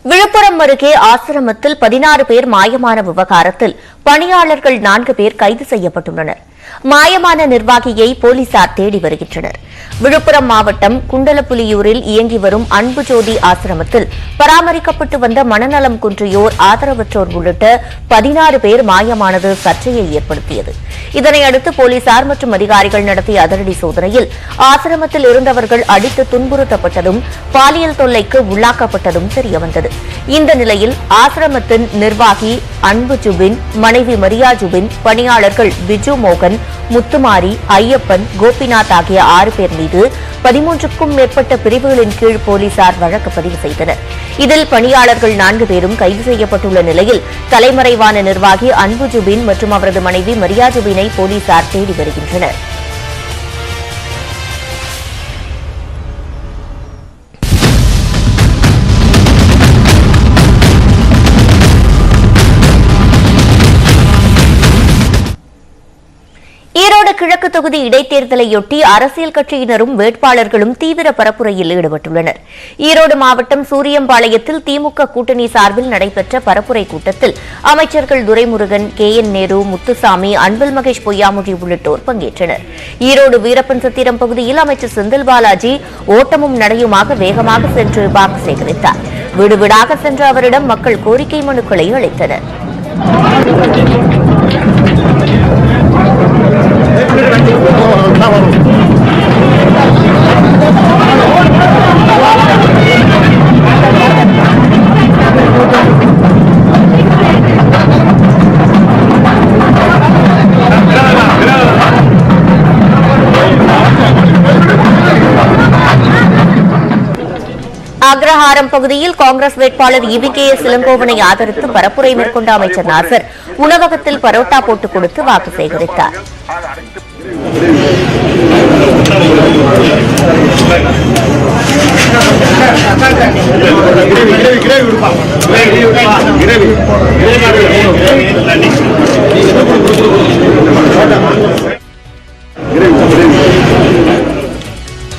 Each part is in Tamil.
விழுப்புரம் அருகே ஆசிரமத்தில் 16 பேர் மாயமான விவகாரத்தில் பணியாளர்கள் 4 பேர் கைது செய்யப்பட்டுள்ளனர். மாயமான நிர்வாகியை போலீசார் தேடி வருகின்றனர். விழுப்புரம் மாவட்டம் குண்டலப்புலியூரில் இயங்கி வரும் அன்பு ஜோதி ஆசிரமத்தில் பராமரிக்கப்பட்டு வந்த மனநலம் குன்றியோர், ஆதரவற்றோர் உள்ளிட்ட 16 பேர் மாயமானது சர்ச்சையை ஏற்படுத்தியது. இதனையடுத்து போலீசார் மற்றும் அதிகாரிகள் நடத்திய அதிரடி சோதனையில் ஆசிரமத்தில் இருந்தவர்கள் அடித்து துன்புறுத்தப்பட்டதும் பாலியல் தொல்லைக்கு உள்ளாக்கப்பட்டதும் தெரியவந்தது. இந்த நிலையில் ஆசிரமத்தின் நிர்வாகி அன்பு ஜுபின், மனைவி மரியா ஜுபின், பணியாளர்கள் பிஜு மோகன், முத்துமாரி, ஐயப்பன், கோபிநாத் ஆகிய 6 பேர் மீது 13க்கும் மேற்பட்ட பிரிவுகளின் கீழ் போலீசார் வழக்கு பதிவு செய்தனர். இதில் பணியாளர்கள் 4 பேரும் கைது செய்யப்பட்டுள்ள நிலையில் தலைமறைவான நிர்வாகி அன்பு ஜுபின் மற்றும் அவரது மனைவி மரியா ஜுபினை போலீசார் தேடி வருகின்றனர். ஈரோடு கிழக்கு தொகுதி இடைத்தேர்தலையொட்டி அரசியல் கட்சியினரும் வேட்பாளர்களும் தீவிர பரப்புரையில் ஈடுபட்டுள்ளனர். ஈரோடு மாவட்டம் சூரியம்பாளையத்தில் திமுக கூட்டணி சார்பில் நடைபெற்ற பரப்புரை கூட்டத்தில் அமைச்சர்கள் துரைமுருகன், KN நேரு, முத்துசாமி, அன்பில் மகேஷ் பொய்யாமொழி உள்ளிட்டோர் பங்கேற்றனர். ஈரோடு வீரப்பன் சத்திரம் பகுதியில் அமைச்சர் செந்தில் பாலாஜி ஓட்டமும் நடையுமாக வேகமாக சென்று வாக்கு சேகரித்தார். வீடு வீடாக சென்ற அவரிடம் மக்கள் கோரிக்கை மனுக்களை அளித்தனர். அக்ரஹாரம் பகுதியில் காங்கிரஸ் வேட்பாளர் EVKS இளங்கோவனை ஆதரித்து பரப்புரை மேற்கொண்ட அமைச்சர் நாசர் உணவகத்தில் பரோட்டா போட்டுக் கொடுத்து வாக்கு சேகரித்தார்.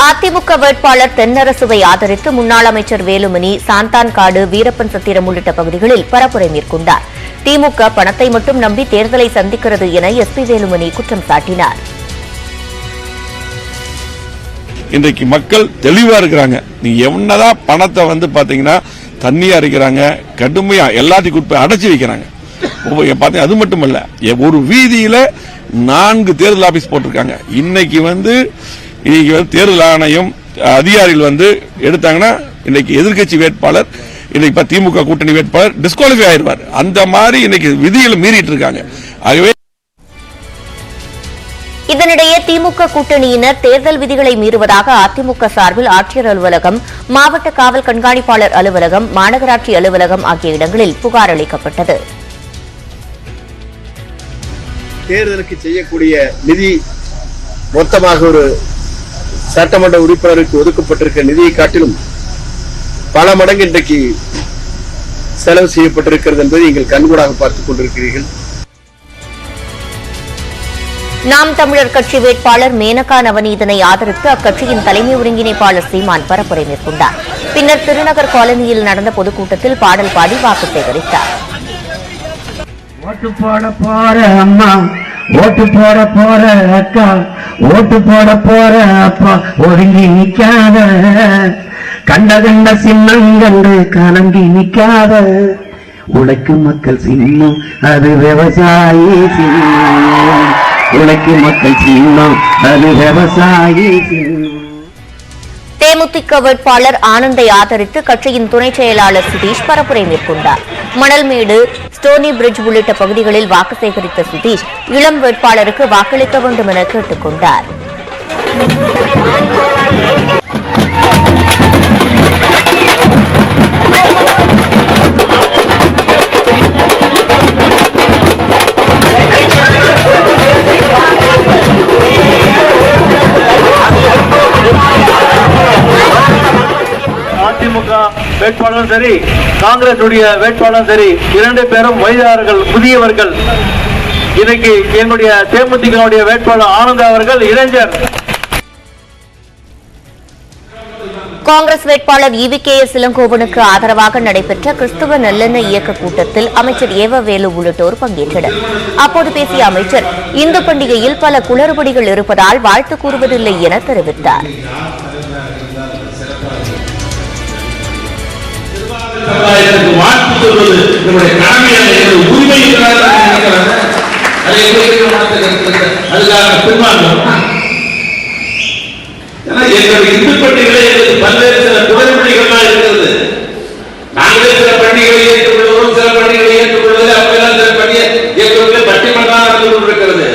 அதிமுக வேட்பாளர் தென்னரசுவை ஆதரித்து முன்னாள் அமைச்சர் வேலுமணி, சாந்தான்காடு, வீரப்பன் சத்திரம் உள்ளிட்ட பகுதிகளில் பரப்புரை மேற்கொண்டார். திமுக பணத்தை மட்டும் நம்பி தேர்தலை சந்திக்கிறது என SP வேலுமணி குற்றம் சாட்டினார். இன்றைக்கு மக்கள் தெளிவா இருக்கிறாங்க. நீங்க என்னதான் பணத்தை பாத்தீங்கன்னா தண்ணியா இருக்கிறாங்க, கடுமையா எல்லாத்தையும் அடைச்சி வைக்கிறாங்க. அது மட்டுமல்ல, ஒரு வீதியில 4 தேர்தல் ஆபீஸ் போட்டிருக்காங்க. இன்னைக்கு தேர்தல் ஆணையம் அதிகாரிகள் எடுத்தாங்கன்னா இன்னைக்கு எதிர்கட்சி வேட்பாளர், இன்னைக்கு திமுக கூட்டணி வேட்பாளர் டிஸ்குவாலிஃபை ஆயிருவார். அந்த மாதிரி இன்னைக்கு விதிகளை மீறிட்டு இருக்காங்க. ஆகவே இதனிடையே திமுக கூட்டணியினர் தேர்தல் விதிகளை மீறுவதாக அதிமுக சார்பில் ஆட்சியர் அலுவலகம், மாவட்ட காவல் கண்காணிப்பாளர் அலுவலகம், மாநகராட்சி அலுவலகம் ஆகிய இடங்களில் புகார் அளிக்கப்பட்டது. தேர்தலுக்கு செய்யக்கூடிய நிதி மொத்தமாக ஒரு சட்டமன்ற உறுப்பினருக்கு ஒதுக்கப்பட்டிருக்க நிதியை காட்டிலும் பல மடங்கு இன்றைக்கு செலவு செய்யப்பட்டிருக்கிறது என்பதை நீங்கள் கண்கூடாக பார்த்துக் கொண்டிருக்கிறீர்கள். நாம் தமிழர் கட்சி வேட்பாளர் மேனகா நவநீதனை ஆதரித்து அக்கட்சியின் தலைமை ஒருங்கிணைப்பாளர் சீமான் பரப்புரை மேற்கொண்டார். பின்னர் திருநகர் காலனியில் நடந்த பொதுக்கூட்டத்தில் பாடல் பாடி வாக்கு சேகரித்தார். ஓட்டு போட போற அம்மா, ஓட்டு போட போற அக்கா, ஓட்டு போட போற அப்பா, ஒதுங்கி நிக்காத, கண்ட கண்ட சின்னங்கண்டு கலங்கி நிக்காத, உழைக்கும் மக்கள் சின்னம் அது விவசாயி சின்னம், உழைக்கும் மக்கள் சின்னம் அது விவசாயி சின்னம். தேமுதிக வேட்பாளர் ஆனந்தை ஆதரித்து கட்சியின் துணை செயலாளர் சுதீஷ் பரப்புரை மேற்கொண்டார். மணல்மேடு, ஸ்டோனி பிரிட்ஜ் உள்ளிட்ட பகுதிகளில் வாக்கு சேகரித்த சுதீஷ் இளம் வேட்பாளருக்கு வாக்களிக்க வேண்டும் என கேட்டுக் கொண்டார். அதிமுக வேட்பாளரும் சரி, காங்கிரஸ் வேட்பாளரும் சரி, 2 பேரும் வயதானவர்கள், முதியவர்கள். இன்னைக்கு எங்களுடைய தேமுதிக வேட்பாளர் ஆனந்த் அவர்கள் இளைஞர். காங்கிரஸ் வேட்பாளர் EVKS இளங்கோவனுக்கு ஆதரவாக நடைபெற்ற கிறிஸ்துவ நல்லெண்ண இயக்க கூட்டத்தில் அமைச்சர் ஏவவேலு உள்ளிட்டோர் பங்கேற்றனர். அப்போது பேசிய அமைச்சர், இந்து பண்டிகையில் பல குளறுபடிகள் இருப்பதால் வாழ்த்து கூறுவதில்லை என தெரிவித்தார். இந்து பண்டிகைகளை பல்வேறு சில குளறுபடிகள்லாம் இருக்கிறது. நாங்களே சில பண்டிகைகளை ஏற்றுக்கொள்வோம், சில பண்டிகைகளை ஏற்றுக்கொள்வது, அப்பெல்லாம் சில பண்டிகை ஏற்றுக்கொள்ள பட்டிமன்றம் நடந்து கொண்டிருக்கிறது.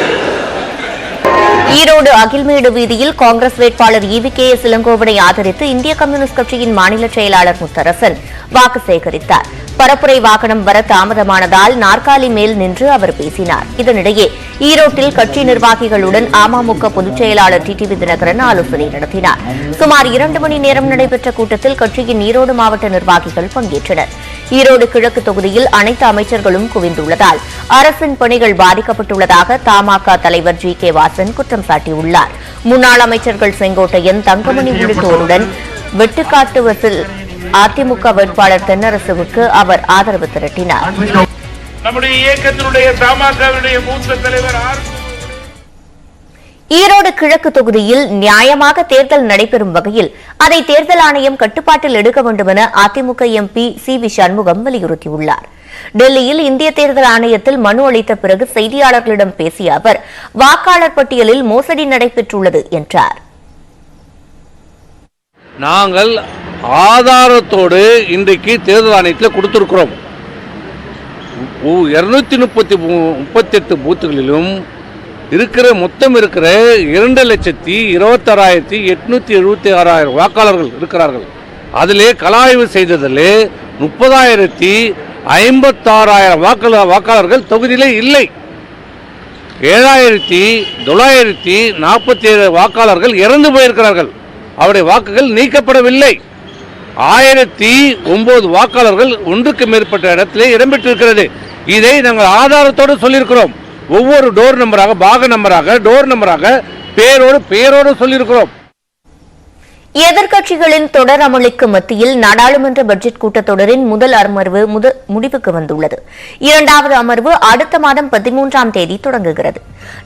ஈரோடு அகில்மேடு வீதியில் காங்கிரஸ் வேட்பாளர் EVKS இளங்கோவனை ஆதரித்து இந்திய கம்யூனிஸ்ட் கட்சியின் மாநில செயலாளர் முத்தரசன் வாக்கு சேகரித்தார். பரப்புரை வாகனம் வர தாமதமானதால் நாற்காலி மேல் நின்று அவர் பேசினார். இதனிடையே ஈரோட்டில் கட்சி நிர்வாகிகளுடன் அமமுக பொதுச் செயலாளர் டிடிவி தினகரன் ஆலோசனை நடத்தினார். சுமார் 2 மணி நேரம் நடைபெற்ற கூட்டத்தில் கட்சியின் ஈரோடு மாவட்ட நிர்வாகிகள் பங்கேற்றனர். ஈரோடு கிழக்கு தொகுதியில் அனைத்து அமைச்சர்களும் குவிந்துள்ளதால் அரசின் பணிகள் பாதிக்கப்பட்டுள்ளதாக தமாக தலைவர் GK வாசன் குற்றம் சாட்டியுள்ளார். முன்னாள் அமைச்சர்கள் செங்கோட்டையன், தங்கமணி உள்ளிட்டோருடன் வெட்டுக்காட்டுவதில் அதிமுக வேட்பாளர் தென்னரசுவுக்கு அவர் ஆதரவு திரட்டினார். நம்முடைய இயக்கத்தினுடைய தமாகவினுடைய மூத்த தலைவர் ஈரோடு கிழக்கு தொகுதியில் நியாயமாக தேர்தல் நடைபெறும் வகையில் அதை தேர்தல் ஆணையம் கட்டுப்பாட்டில் எடுக்க வேண்டும் என அதிமுக MP CV சண்முகம் வலியுறுத்தியுள்ளார். டெல்லியில் இந்திய தேர்தல் ஆணையத்தில் மனு அளித்த பிறகு செய்தியாளர்களிடம் பேசிய அவர், வாக்காளர் பட்டியலில் மோசடி நடைபெற்றுள்ளது என்றார். நாங்கள் ஆதாரத்தோடு இன்றைக்கு தேர்தல் ஆணையத்தில் கொடுத்திருக்கிறோம். 238 பூத்துகளிலும் மொத்தம் இருக்கிற 2,26,876 வாக்காளர்கள் இருக்கிறார்கள். அதிலே கலாய்வு செய்ததிலே 30,056 வாக்காளர்கள் தொகுதியிலே இல்லை. 7,947 வாக்காளர்கள் இறந்து போயிருக்கிறார்கள். அவருடைய வாக்குகள் நீக்கப்படவில்லை. 1009 வாக்காளர்கள் ஒன்றுக்கு மேற்பட்ட இடத்திலே இடம்பெற்றிருக்கிறது. இதை நாங்கள் ஆதாரத்தோடு சொல்லியிருக்கிறோம். ஒவ்வொரு டோர் நம்பராக, பாக நம்பராக, டோர் நம்பராக, பெயரோடு சொல்லியிருக்கிறோம். எதிர்க்கட்சிகளின் தொடர் அமளிக்கு மத்தியில் நாடாளுமன்ற பட்ஜெட் கூட்டத்தொடரின் முதல் அமர்வு முடிவுக்கு வந்துள்ளது. 2வது அமர்வு அடுத்த மாதம் 13ஆம் தேதி தொடங்குகிறது.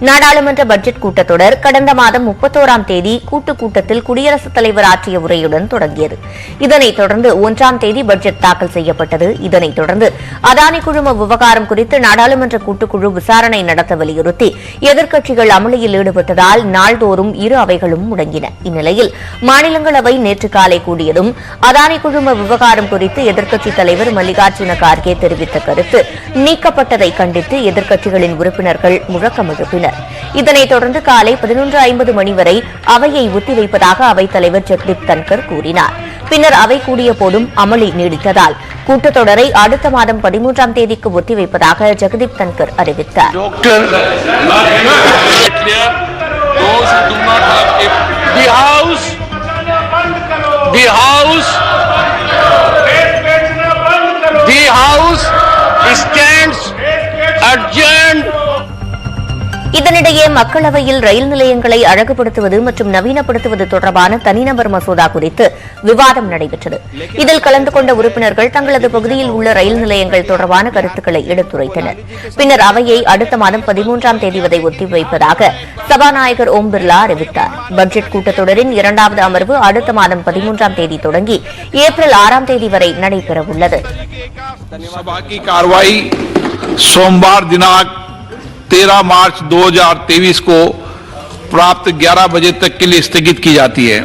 நாடாளுமன்ற பட்ஜெட் கூட்டத்தொடர் கடந்த மாதம் 31ஆம் தேதி கூட்டத்தில் குடியரசுத் தலைவர் ஆற்றிய உரையுடன் தொடங்கியது. இதனைத் தொடர்ந்து 1ஆம் தேதி பட்ஜெட் தாக்கல் செய்யப்பட்டது. இதனைத் தொடர்ந்து அதானி குழும விவகாரம் குறித்து நாடாளுமன்ற கூட்டுக்குழு விசாரணை நடத்த வலியுறுத்தி எதிர்க்கட்சிகள் அமளியில் ஈடுபட்டதால் நாள்தோறும் இரு அவைகளும் முடங்கின. இந்நிலையில் மாநிலங்களவை நேற்று காலை கூடியதும் அதானி குழும விவகாரம் குறித்து எதிர்க்கட்சித் தலைவர் மல்லிகார்ஜுன கார்கே தெரிவித்த கருத்து நீக்கப்பட்டதை கண்டித்து எதிர்க்கட்சிகளின் உறுப்பினர்கள் முழக்கம் எழுப்பினர். இதனைத் தொடர்ந்து காலை 11:50 மணி வரை அவையை ஒத்திவைப்பதாக அவைத் தலைவர் ஜெகதீப் தன்கர் கூறினார். பின்னர் அவை கூடிய போதும் அமளி நீடித்ததால் கூட்டத்தொடரை அடுத்த மாதம் 13ஆம் தேதிக்கு ஒத்திவைப்பதாக ஜெகதீப் தன்கர் அறிவித்தார். The House stands adjourned. இதனிடையே மக்களவையில் ரயில் நிலையங்களை அழகுபடுத்துவது மற்றும் நவீனப்படுத்துவது தொடர்பான தனிநபர் மசோதா குறித்து விவாதம் நடைபெற்றது. இதில் கலந்து கொண்ட உறுப்பினர்கள் தங்களது பகுதியில் உள்ள ரயில் நிலையங்கள் தொடர்பான கருத்துக்களை எடுத்துரைத்தனர். பின்னர் அவையை அடுத்த மாதம் 13ஆம் தேதி வரை ஒத்திவைப்பதாக சபாநாயகர் ஓம் பிர்லா அறிவித்தார். பட்ஜெட் கூட்டத்தொடரின் 2வது அமர்வு அடுத்த மாதம் 13ஆம் தேதி தொடங்கி ஏப்ரல் 6ஆம் தேதி வரை நடைபெறவுள்ளது. सोमवार दिनांक 13 मार्च 2023 को प्राप्त 11 बजे तक के लिए स्थगित की जाती है.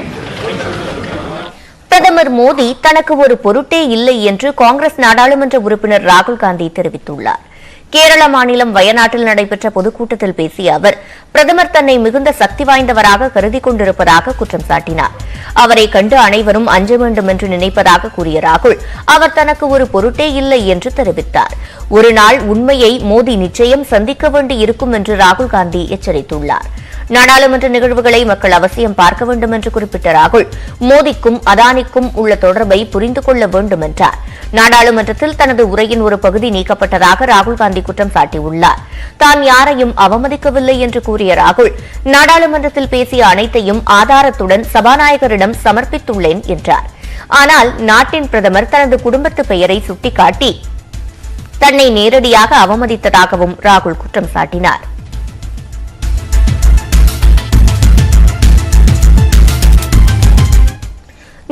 பிரதமர் மோடி தனக்கு ஒரு பொருட்டே இல்லை என்று காங்கிரஸ் நாடாளுமன்ற உறுப்பினர் ராகுல் காந்தி தெரிவித்துள்ளார். கேரள மாநிலம் வயநாட்டில் நடைபெற்ற பொதுக்கூட்டத்தில் பேசிய அவர், பிரதமர் தன்னை மிகுந்த சக்தி வாய்ந்தவராக கருதிக் கொண்டிருப்பதாக குற்றம் சாட்டினார். அவரை கண்டு அனைவரும் அஞ்ச வேண்டும் என்று நினைப்பதாக கூறிய ராகுல், அவர் தனக்கு ஒரு பொருட்டே இல்லை என்று தெரிவித்தார். ஒரு நாள் உண்மையை மோடி நிச்சயம் சந்திக்க வேண்டி இருக்கும் என்று ராகுல் காந்தி எச்சரித்துள்ளார். நாடாளுமன்ற நிகழ்வுகளை மக்கள் அவசியம் பார்க்க வேண்டும் என்று குறிப்பிட்ட ராகுல், மோடிக்கும் அதானிக்கும் உள்ள தொடர்பை புரிந்து கொள்ள வேண்டும் என்றார். நாடாளுமன்றத்தில் தனது உரையின் ஒரு பகுதி நீக்கப்பட்டதாக ராகுல் காந்தி குற்றம் சாட்டியுள்ளார். தான் யாரையும் அவமதிக்கவில்லை என்று கூறிய ராகுல், நாடாளுமன்றத்தில் பேசிய அனைத்தையும் ஆதாரத்துடன் சபாநாயகரிடம் சமர்ப்பித்துள்ளேன் என்றார். ஆனால் நாட்டின் பிரதமர் தனது குடும்பத்து பெயரை சுட்டிக்காட்டி தன்னை நேரடியாக அவமதித்ததாகவும் ராகுல் குற்றம் சாட்டினார்.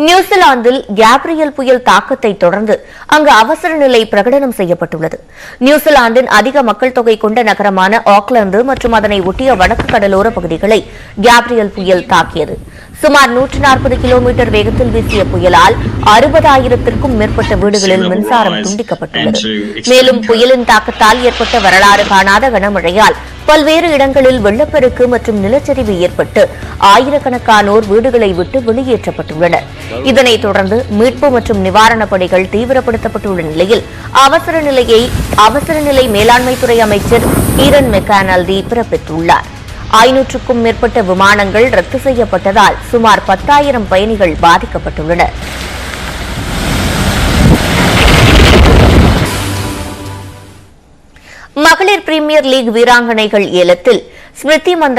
நியூசிலாந்தில் கேப்ரியல் புயல் தாக்கத்தை தொடர்ந்து அங்கு அவசர நிலை பிரகடனம் செய்யப்பட்டுள்ளது. நியூசிலாந்தின் அதிக மக்கள் தொகை கொண்ட நகரமான ஆக்லாந்து மற்றும் அதனை ஒட்டிய வடக்கு கடலோர பகுதிகளை கேப்ரியல் புயல் தாக்கியது. சுமார் 140 கிலோமீட்டர் வேகத்தில் வீசிய புயலால் 60,000க்கும் மேற்பட்ட வீடுகளில் மின்சாரம் துண்டிக்கப்பட்டுள்ளது. மேலும் புயலின் தாக்கத்தால் ஏற்பட்ட வரலாறு காணாத கனமழையால் பல்வேறு இடங்களில் வெள்ளப்பெருக்கு மற்றும் நிலச்சரிவு ஏற்பட்டு ஆயிரக்கணக்கானோர் வீடுகளை விட்டு வெளியேற்றப்பட்டுள்ளனர். இதனைத் தொடர்ந்து மீட்பு மற்றும் நிவாரணப் பணிகள் தீவிரப்படுத்தப்பட்டுள்ள நிலையில் அவசர நிலை மேலாண்மைத்துறை அமைச்சர் ஈரன் மெக்கானல்டி பிறப்பித்துள்ளார். 500க்கும் மேற்பட்ட விமானங்கள் ரத்து செய்யப்பட்டதால் சுமார் 10,000 பயணிகள் பாதிக்கப்பட்டுள்ளனர். மகளிர் பிரீமியர் லீக் வீராங்கனைகள் ஏலத்தில் ஸ்மிருதி மந்தனா